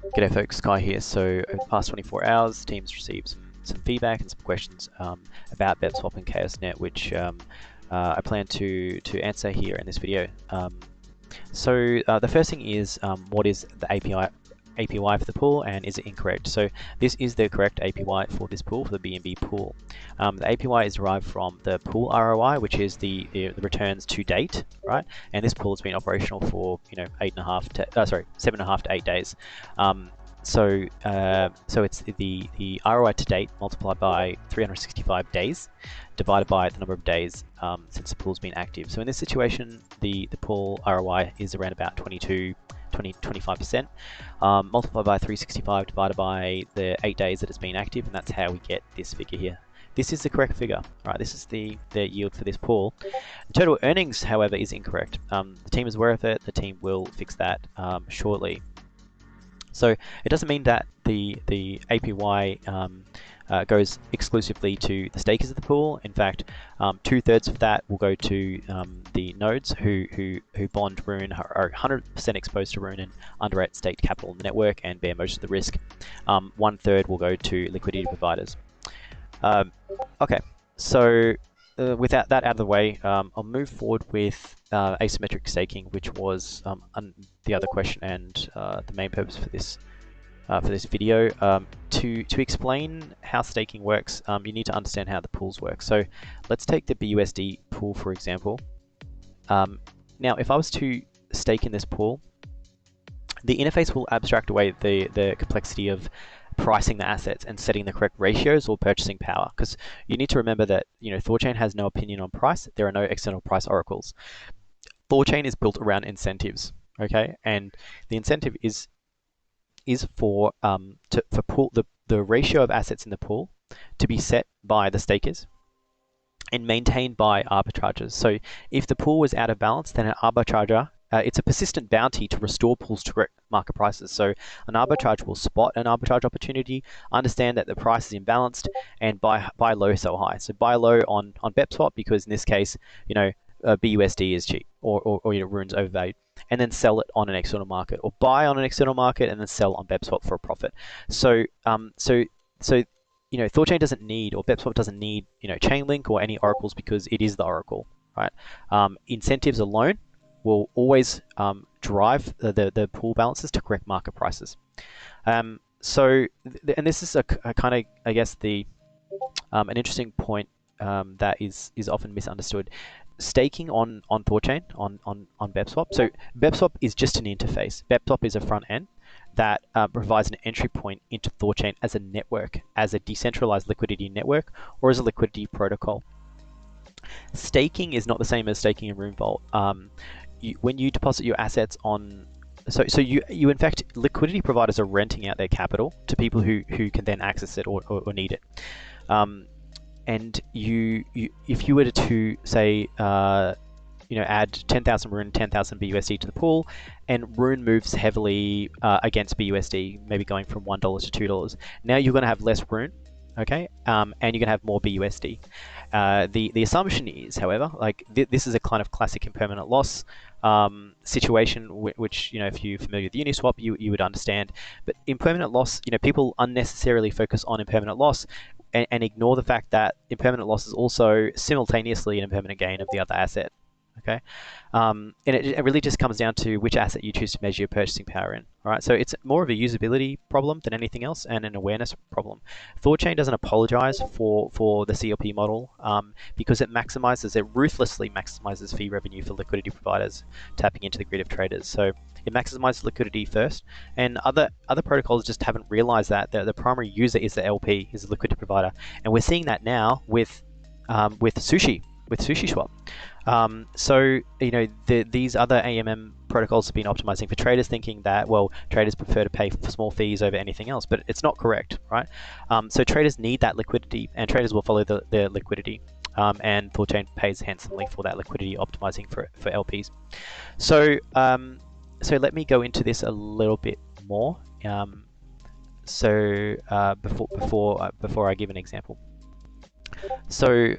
G'day folks, Sky here. So over the past 24 hours, teams received some feedback and some questions about BepSwap and ChaosNet, which I plan to answer here in this video. The first thing is, what is the APY for the pool, and is it incorrect? So this is the correct APY for this pool, for the BNB pool. The APY is derived from the pool ROI, which is the returns to date, right? And this pool has been operational for 7.5 to 8 days. So it's the ROI to date multiplied by 365 days, divided by the number of days since the pool's been active. So in this situation, the pool ROI is around about 25%, multiplied by 365 divided by the 8 days that it's been active, and that's how we get this figure here. This is the correct figure, right? This is the yield for this pool. The total earnings, however, is incorrect. The team is aware of it. The team will fix that shortly. So it doesn't mean that the APY goes exclusively to the stakers of the pool. In fact, 2/3 of that will go to the nodes who bond Rune, are 100% exposed to Rune and underrate staked capital in the network and bear most of the risk. 1/3 will go to liquidity providers. Okay, so with that out of the way, I'll move forward with asymmetric staking, which was the other question and the main purpose for this video. To explain how staking works, you need to understand how the pools work. So let's take the BUSD pool, for example. Now, if I was to stake in this pool, the interface will abstract away the complexity of pricing the assets and setting the correct ratios or purchasing power, because you need to remember that THORChain has no opinion on price. There are no external price oracles. THORChain is built around incentives, okay, and the incentive is for the ratio of assets in the pool to be set by the stakers and maintained by arbitragers. So if the pool was out of balance, then an arbitrager, it's a persistent bounty to restore pools to correct market prices. So an arbitrage will spot an arbitrage opportunity, understand that the price is imbalanced, and buy low, sell high. So buy low on BepSwap, because in this case, BUSD is cheap, or Rune's overvalued, and then sell it on an external market, or buy on an external market and then sell on BepSwap for a profit. So THORChain doesn't need, or BepSwap doesn't need, Chainlink or any oracles, because it is the oracle, right? Incentives alone will always drive the pool balances to correct market prices. And this is a kind of, I guess, an interesting point that is often misunderstood. Staking on THORChain, on BepSwap. So BepSwap is just an interface. BepSwap is a front end that provides an entry point into THORChain as a network, as a decentralized liquidity network, or as a liquidity protocol. Staking is not the same as staking in Rune Vault. When you deposit your assets on, so you in fact, liquidity providers are renting out their capital to people who can then access it or need it. And if you were to say, add 10,000 Rune, 10,000 BUSD to the pool, and Rune moves heavily against BUSD, maybe going from $1 to $2. Now you're going to have less Rune, okay, and you're going to have more BUSD. The assumption is, however, like this is a kind of classic impermanent loss situation, which if you're familiar with Uniswap, you would understand. But impermanent loss, people unnecessarily focus on impermanent loss and ignore the fact that impermanent loss is also simultaneously an impermanent gain of the other asset. Okay, and it really just comes down to which asset you choose to measure your purchasing power in. All right, so it's more of a usability problem than anything else, and an awareness problem. THORChain doesn't apologize for the CLP model because it ruthlessly maximizes fee revenue for liquidity providers tapping into the grid of traders. So it maximizes liquidity first, and other protocols just haven't realized that the primary user is the LP, is the liquidity provider, and we're seeing that now with SushiSwap. These other AMM protocols have been optimizing for traders, thinking that, well, traders prefer to pay for small fees over anything else, but it's not correct, right? So traders need that liquidity, and traders will follow the liquidity, and THORChain pays handsomely for that liquidity, optimizing for LPs. So let me go into this a little bit more. Before I give an example. So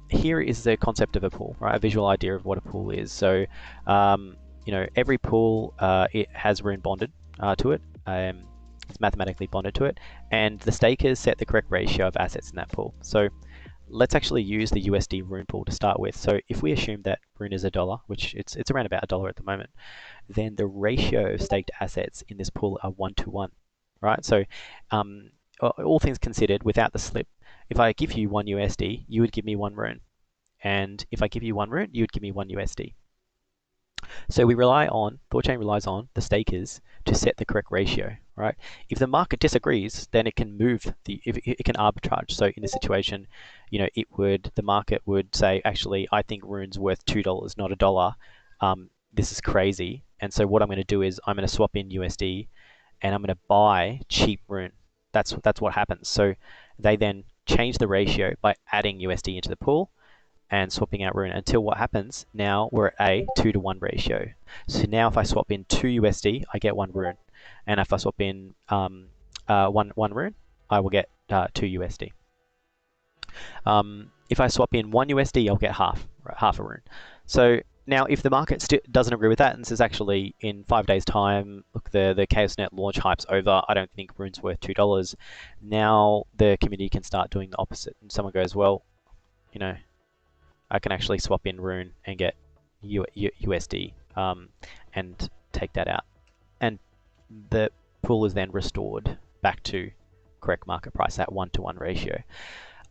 here is the concept of a pool, right? A visual idea of what a pool is. So every pool it has Rune bonded to it. it's mathematically bonded to it, and the stakers set the correct ratio of assets in that pool. So let's actually use the USD Rune pool to start with. So if we assume that Rune is $1, which it's around about $1 at the moment, then the ratio of staked assets in this pool are 1:1, right? So all things considered, without the slip, if I give you 1 USD, you would give me 1 Rune. And if I give you 1 Rune, you would give me 1 USD. So THORChain relies on the stakers to set the correct ratio, right? If the market disagrees, then it can it can arbitrage. So in this situation, the market would say, actually, I think Rune's worth $2, not $1. This is crazy. And so what I'm going to do is I'm going to swap in USD and I'm going to buy cheap Rune. That's what happens. So they then change the ratio by adding USD into the pool and swapping out Rune until what happens? Now we're at a 2:1 ratio. So now if I swap in 2 USD, I get 1 Rune. And if I swap in one Rune, I will get 2 USD. If I swap in 1 USD, I'll get half a Rune. So now if the market doesn't agree with that and says, actually, in 5 days' time, look, the ChaosNet launch hype's over, I don't think Rune's worth $2, now the community can start doing the opposite. And someone goes, well, I can actually swap in Rune and get USD and take that out. And the pool is then restored back to correct market price, that 1:1 ratio.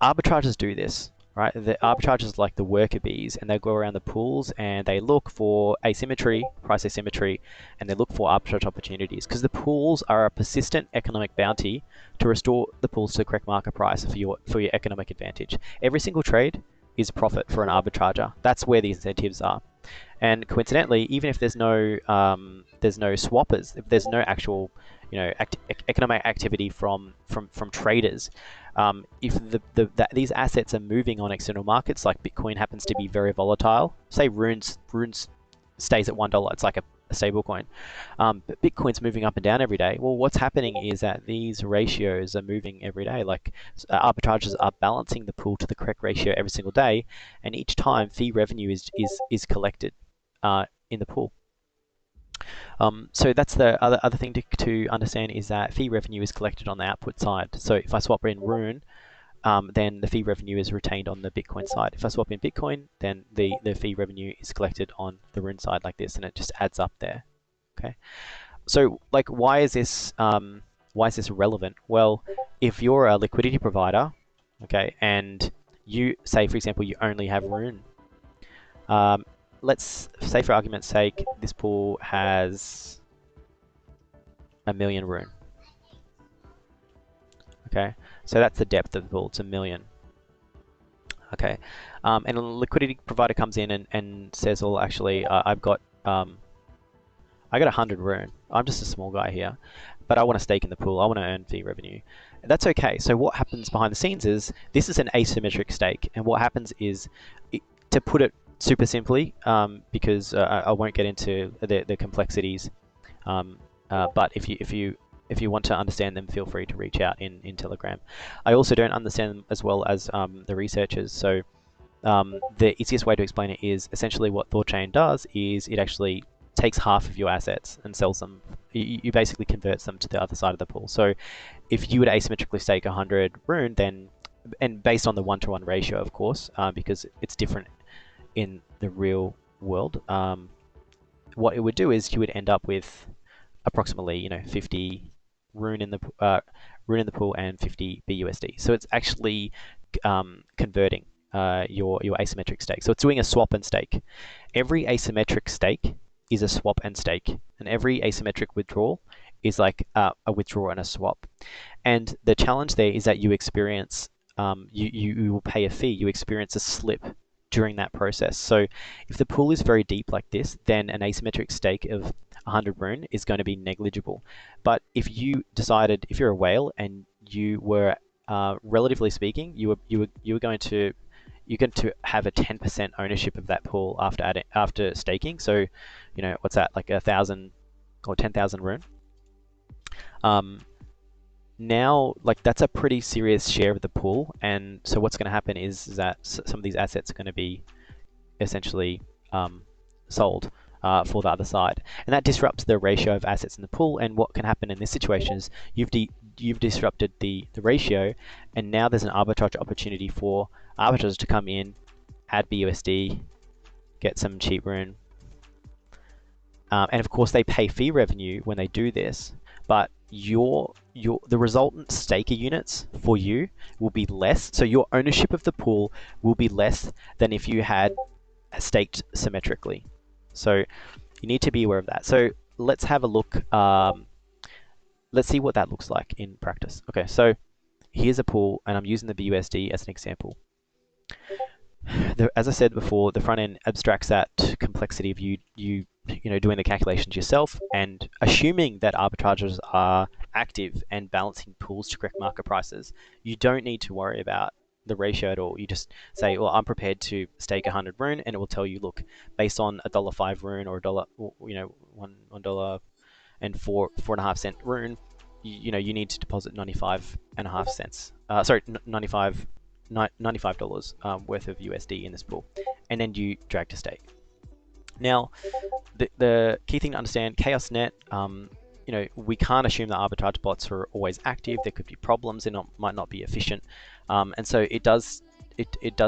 Arbitrageurs do this, right? The arbitrageurs like the worker bees, and they go around the pools and they look for asymmetry, price asymmetry, and they look for arbitrage opportunities, because the pools are a persistent economic bounty to restore the pools to the correct market price for your economic advantage. Every single trade is profit for an arbitrager. That's where the incentives are. And coincidentally, even if there's no swappers, if there's no actual economic activity from traders, if these assets are moving on external markets, like Bitcoin happens to be very volatile, say Runes stays at $1, it's like a stable coin, but Bitcoin's moving up and down every day. Well, what's happening is that these ratios are moving every day. Like arbitrageurs are balancing the pool to the correct ratio every single day, and each time fee revenue is collected in the pool. So that's the other thing to understand, is that fee revenue is collected on the output side. So if I swap in Rune, then the fee revenue is retained on the Bitcoin side. If I swap in Bitcoin, then the fee revenue is collected on the Rune side like this, and it just adds up there. Okay. So like, why is this relevant? Well, if you're a liquidity provider, okay, and you say, for example, you only have Rune. Let's say, for argument's sake, this pool has 1 million Rune. Okay, so that's the depth of the pool, it's 1 million. Okay, and a liquidity provider comes in and says, well, actually, I got 100 Rune. I'm just a small guy here, but I want to stake in the pool. I want to earn fee revenue. That's okay. So what happens behind the scenes is, this is an asymmetric stake, and what happens is, to put it super simply, because I won't get into the complexities, but if you want to understand them, feel free to reach out in Telegram. I also don't understand them as well as the researchers, so the easiest way to explain it is, essentially what THORChain does is it actually takes half of your assets and sells them. You basically converts them to the other side of the pool. So if you would asymmetrically stake 100 Rune, then, and based on the 1:1 ratio, of course, because it's different in the real world, what it would do is you would end up with approximately 50 Rune in the pool and 50 BUSD. So it's actually converting your asymmetric stake. So it's doing a swap and stake. Every asymmetric stake is a swap and stake, and every asymmetric withdrawal is like a withdrawal and a swap. And the challenge there is that you experience, you will pay a fee. You experience a slip during that process. So if the pool is very deep like this, then an asymmetric stake of 100 Rune is going to be negligible. But if you decided, if you're a whale and you were, relatively speaking, you're going to have a 10% ownership of that pool after staking. So, what's that, like 1,000 or 10,000 Rune? Now, like, that's a pretty serious share of the pool, and so what's going to happen is that some of these assets are going to be essentially sold for the other side, and that disrupts the ratio of assets in the pool. And what can happen in this situation is you've disrupted the ratio, and now there's an arbitrage opportunity for arbitrators to come in, add BUSD, get some cheap rune, and of course they pay fee revenue when they do this, but the resultant staker units for you will be less, so your ownership of the pool will be less than if you had staked symmetrically. So you need to be aware of that. So let's have a look. Let's see what that looks like in practice. Okay, so here's a pool, and I'm using the BUSD as an example. As I said before, the front end abstracts that complexity of you doing the calculations yourself, and assuming that arbitrageurs are active and balancing pools to correct market prices. You don't need to worry about the ratio at all. You just say, well, I'm prepared to stake 100 rune, and it will tell you, look, based on $1.05 rune or $1 and 4.5 cent rune, you need to deposit 95.5 cents. $95 worth of USD in this pool, and then you drag to stake. Now, the key thing to understand, ChaosNet, we can't assume that arbitrage bots are always active. There could be problems, they might not be efficient, and so it does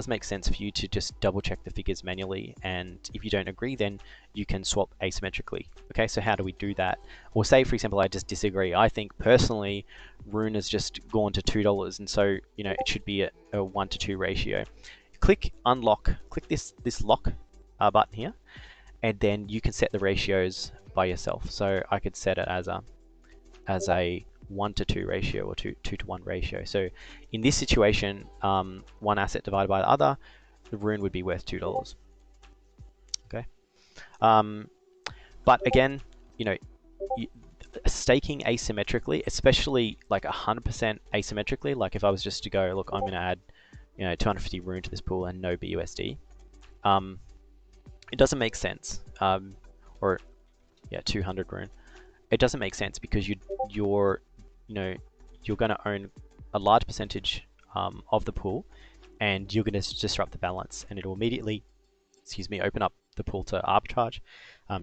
make sense for you to just double check the figures manually, and if you don't agree, then you can swap asymmetrically. Okay, so how do we do that? Or say, for example, I just disagree. I think personally rune has just gone to $2, and so it should be a 1 to 2 ratio. Click unlock, click this lock button here, and then you can set the ratios by yourself. So I could set it as a 1 to 2 ratio or 2 to 1 ratio. So in this situation, one asset divided by the other, the rune would be worth $2. Okay, but again, staking asymmetrically, especially like 100% asymmetrically, like if I was just to go, look, I'm going to add 250 rune to this pool and no BUSD, it doesn't make sense. Or 200 rune. It doesn't make sense because you're going to own a large percentage of the pool, and you're going to disrupt the balance, and it'll immediately, open up the pool to arbitrage.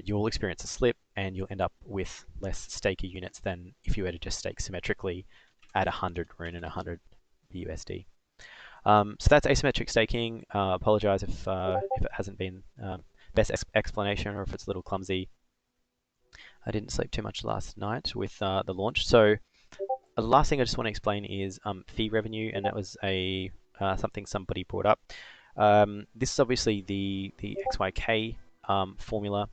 You'll experience a slip, and you'll end up with less staker units than if you were to just stake symmetrically at 100 rune and 100 BUSD. So that's asymmetric staking. Apologize if it hasn't been best explanation, or if it's a little clumsy. I didn't sleep too much last night with the launch. So the last thing I just want to explain is fee revenue, and that was something somebody brought up. This is obviously the XYK formula,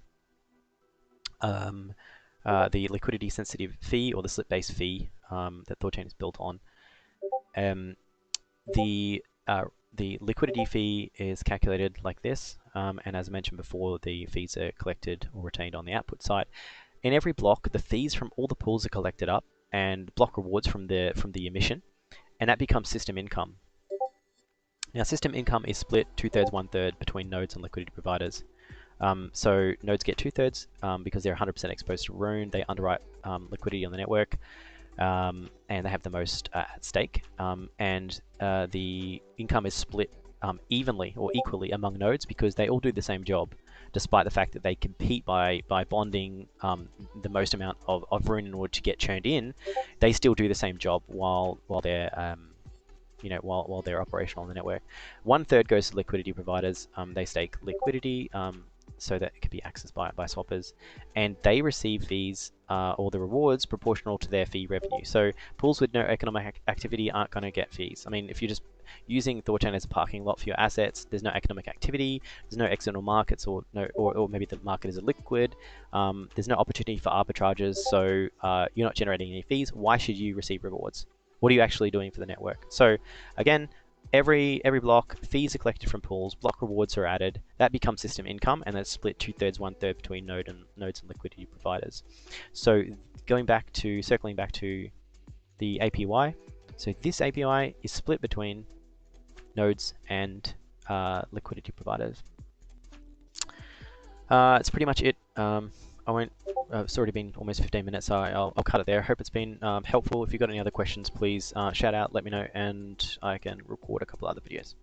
the liquidity sensitive fee, or the slip based fee that THORChain is built on. The liquidity fee is calculated like this, and as I mentioned before, the fees are collected or retained on the output side. In every block, the fees from all the pools are collected up, and block rewards from the emission, and that becomes system income. Now, system income is split 2/3, 1/3 between nodes and liquidity providers. So nodes get 2/3 because they're 100% exposed to rune. They underwrite liquidity on the network. And they have the most at stake, and the income is split evenly or equally among nodes because they all do the same job, despite the fact that they compete by bonding the most amount of rune in order to get churned in. They still do the same job while they're while they're operational on the network. 1/3 goes to liquidity providers. They stake liquidity so that it can be accessed by swappers, and they receive fees or the rewards proportional to their fee revenue. So pools with no economic activity aren't going to get fees. I mean, if you're just using THORChain as a parking lot for your assets, there's no economic activity, there's no external markets, or maybe the market is illiquid, there's no opportunity for arbitrages, so you're not generating any fees. Why should you receive rewards? What are you actually doing for the network? So again, every block, fees are collected from pools, block rewards are added, that becomes system income, and that's split 2/3, 1/3 between nodes and liquidity providers. So circling back to the APY, so this APY is split between nodes and liquidity providers. It's pretty much it. I won't. It's already been almost 15 minutes, so I'll cut it there. I hope it's been helpful. If you've got any other questions, please shout out, let me know, and I can record a couple other videos.